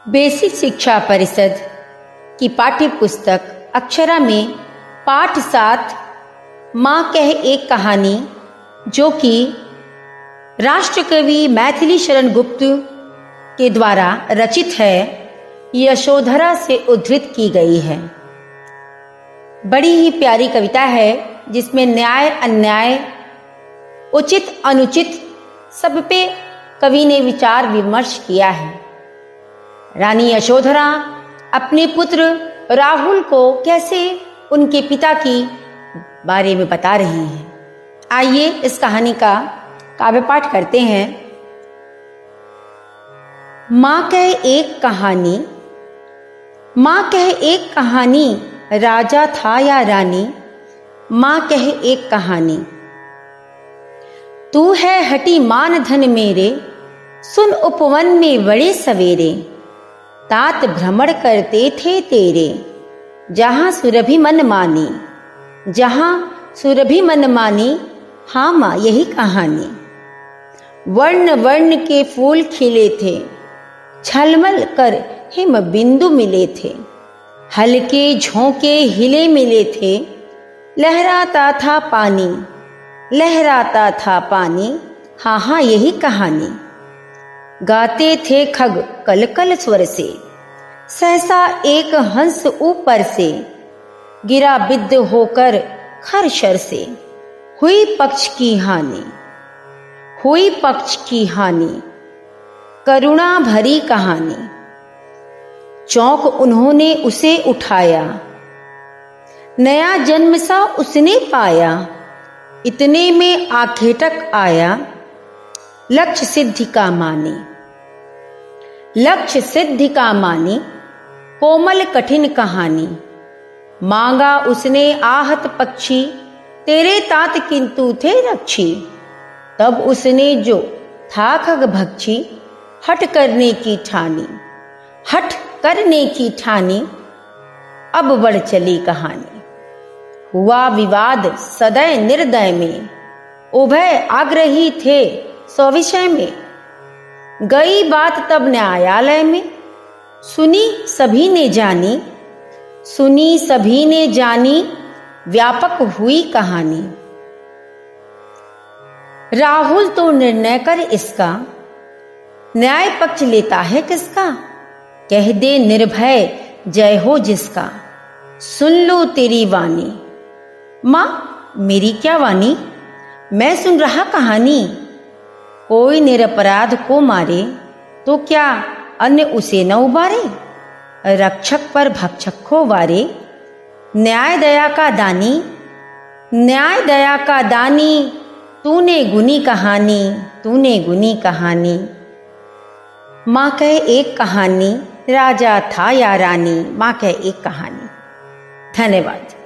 Basic शिक्षा परिषद की पाठ्य पुस्तक अक्षरा में पाठ 7 माँ कह एक कहानी, जो कि राष्ट्रकवि मैथिली शरण गुप्त के द्वारा रचित है, यशोधरा से उद्धृत की गई है। बड़ी ही प्यारी कविता है जिसमें न्याय अन्याय, उचित अनुचित सब पे कवि ने विचार विमर्श किया है। रानी यशोधरा अपने पुत्र राहुल को कैसे उनके पिता की बारे में बता रही हैं। आइए इस कहानी का काव्य पाठ करते हैं। माँ कह एक कहानी। माँ कह एक कहानी, राजा था या रानी। माँ कह एक कहानी। तू है हटी मान धन मेरे, सुन उपवन में बड़े सवेरे। तात भ्रमण करते थे तेरे, जहां सुरभि मन मानी। जहां सुरभि मन मानी, हाँ माँ यही कहानी। वर्ण वर्ण के फूल खिले थे, झलमल कर हिम बिंदु मिले थे। हल्के झोंके हिले मिले थे, लहराता था पानी। लहराता था पानी, हाँ हाँ यही कहानी। गाते थे खग कल कल स्वर से, सहसा एक हंस ऊपर से। गिरा बिद्ध होकर खरशर से, हुई पक्ष की हानि। हुई पक्ष की हानि, करुणा भरी कहानी। चौंक उन्होंने उसे उठाया, नया जन्म सा उसने पाया। इतने में आखेटक आया, लक्ष्य सिद्धि का मानी। लक्ष्य सिद्धि का मानी, कोमल कठिन कहानी। मांगा उसने आहत पक्षी, तेरे तात किंतु थे रक्षी। तब उसने जो था खग भक्षी, हट करने की ठानी। हट करने की ठानी, अब बढ़ चली कहानी। हुआ विवाद सदय निर्दय में, उभय आग्रही थे सविषय में। गई बात तब न्यायालय में, सुनी सभी ने जानी। सुनी सभी ने जानी, व्यापक हुई कहानी। राहुल तो निर्णय कर इसका, न्याय पक्ष लेता है किसका। कह दे निर्भय जय हो जिसका, सुन लो तेरी वाणी। माँ मेरी क्या वाणी, मैं सुन रहा कहानी। कोई निरपराध को मारे, तो क्या अन्य उसे न उबारे। रक्षक पर भक्षक को वारे, न्याय दया का दानी। न्याय दया का दानी, तूने गुनी कहानी। तूने गुनी कहानी। माँ कह एक कहानी, राजा था या रानी। माँ कह एक कहानी। धन्यवाद।